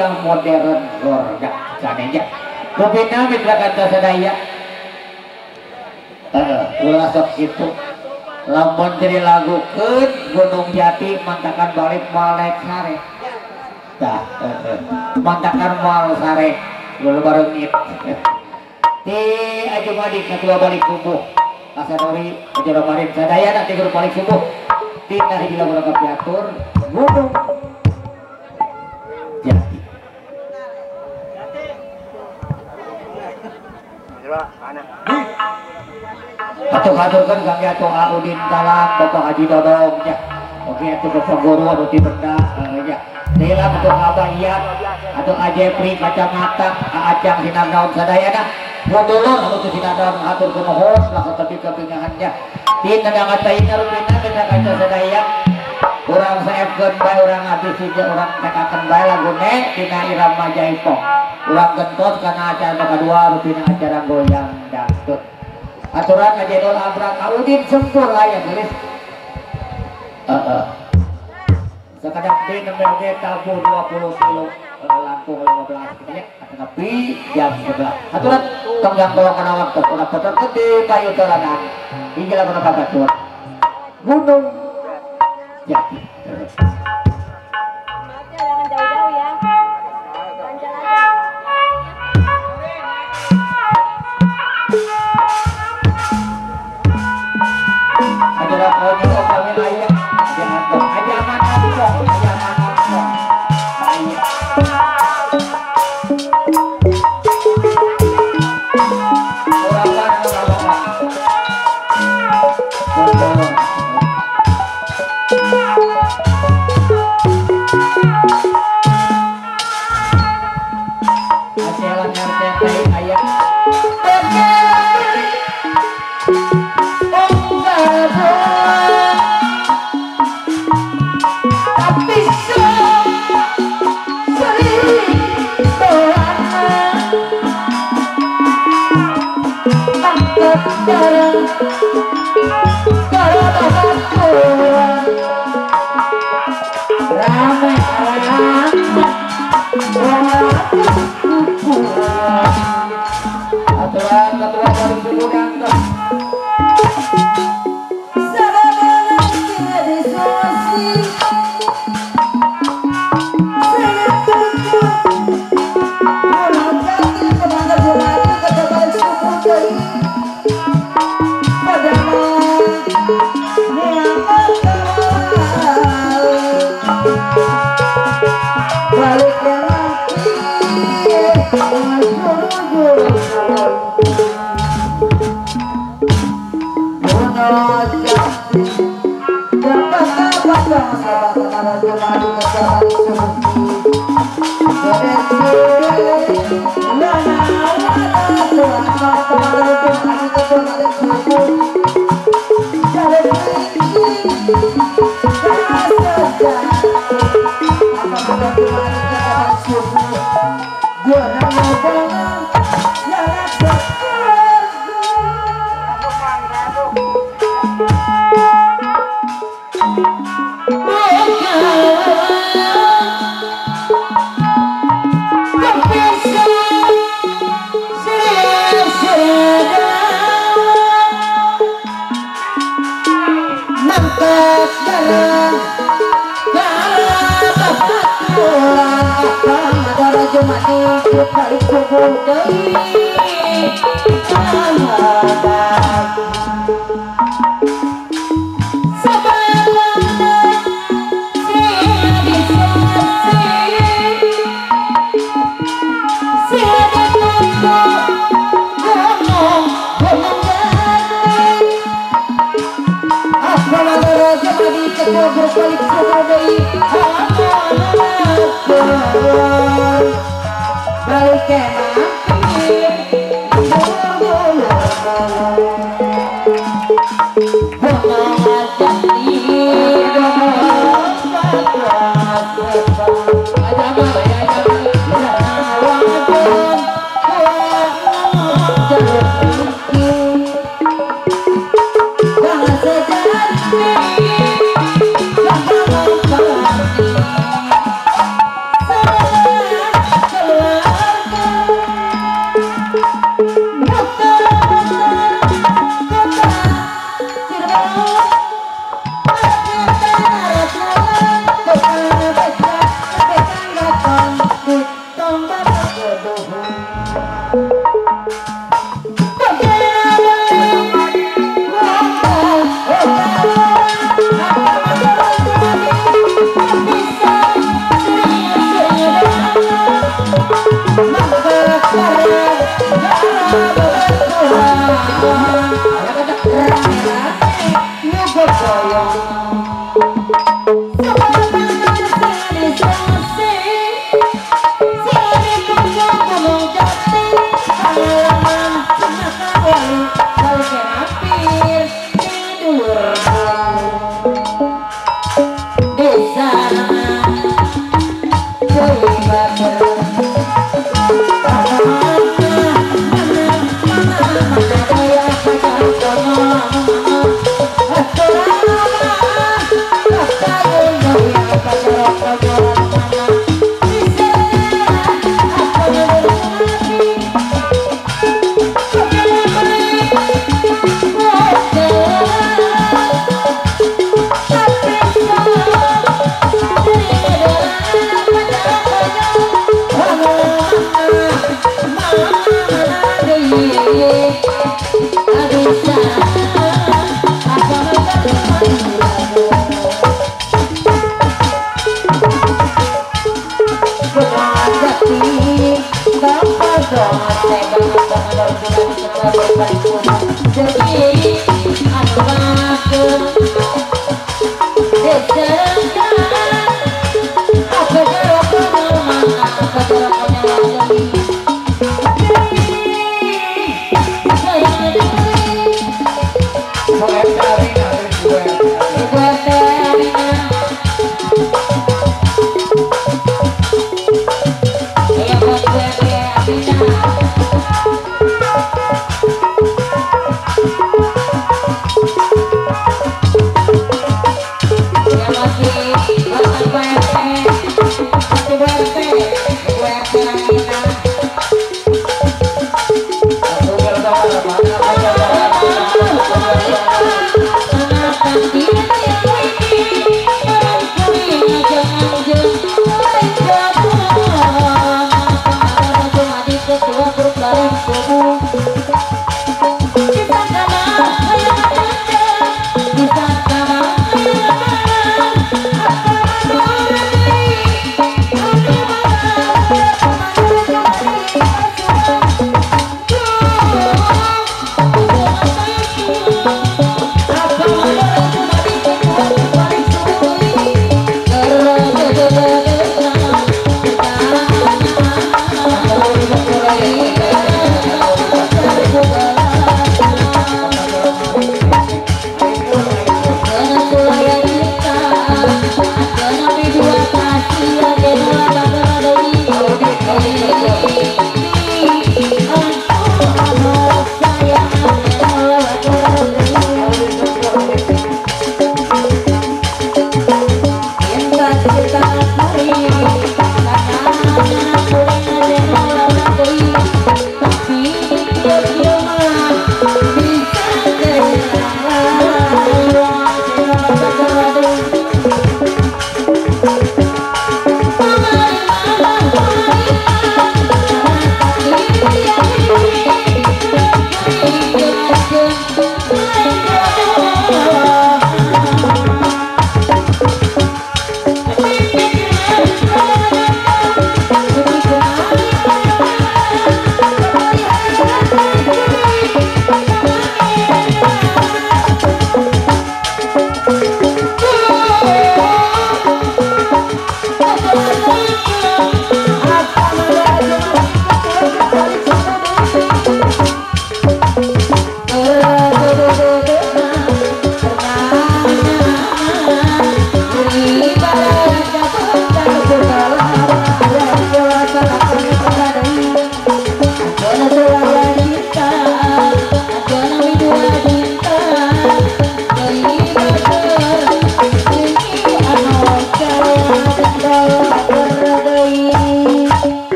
yang modern gorga sanenya kubina mitra kata sadaya ulah sok itu lamun jadi lagu ke Gunung Jati mantakan balik malek sare dah mantakan mal sare Dulu bareng it. Di Aji Madik ketua balik kubu. Kasadori Aji Ramarin sadaya nanti grup balik kubu. Tina hiji lagu rangka piatur Gunung Jati. Atur-aturkan kami atau Audin Talang Bapak Haji Dodong ya. Oke itu Bapak Guru Aduti Benda ya. Dela untuk Abayat atau Ajepri Kacamata Ajang Sinar Daun Sadayana Bodolor atau Sinar Daun atur ke mohon lah tetapi kepingahannya Tina dengan Taina Rupina dengan Kaca Sadaya orang saefkeun bae orang habis hiji orang tekakeun bae lagune dina irama Jaipong urang gentos kana acara kedua Rupina acara goyang dangdut aturan Ajedol Abrak Audin sempur lah ya tulis sekadang di nembe tabu 20 kilo Lampung 15 gitu ya tapi jam 11 aturan tenggang bawa kena waktu udah petot di kayu teladan hingga lagu nama batur Gunung Jati jangan jauh-jauh ya lancar aja acara konyol opalnya ayah jangan dong aja aman opong aja aman opong ayah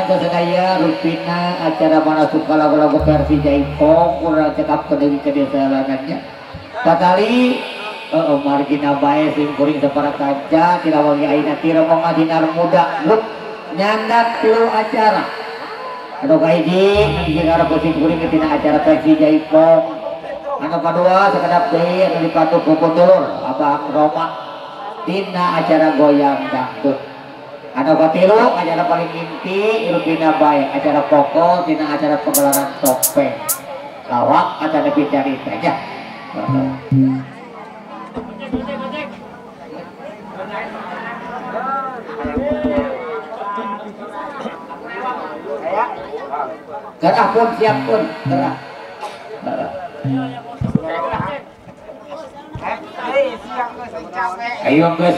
Mitra sedaya rupina acara mana suka lagu-lagu versi Jaipong kurang cekap ke dewi kedesalanannya. Takali margina bae sing kuring separa kaca tidak wangi aina tira mau ngadinar muda grup nyandak tilu acara anu kahiji hiji ngarep sing kuring tina acara pensi jaipong anu kadua sakedap deui anu dipantu ku Putulur Abang Roma tina acara goyang dangdut anu katilu acara paling inti rupina bae acara pokok tina acara pegelaran topeng lawak acara bicarita aja gerah pun siap pun gerah ayo guys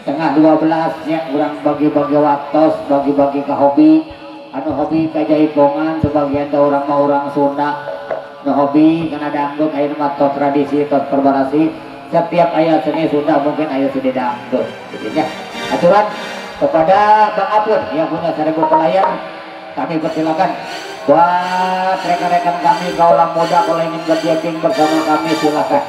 tengah 12 nya kurang bagi-bagi waktos bagi-bagi ke hobi anu hobi kajaipongan sebagian teh orang mah orang Sunda anu hobi karena dangdut aya mah tos tradisi tos perbarasi setiap aya seni Sunda mungkin aya seni dangdut jadinya aturan kepada Bang Apun yang punya 1000 pelayan kami persilakan buat rekan-rekan kami kaulah muda kalau ingin berjeping bersama kami silakan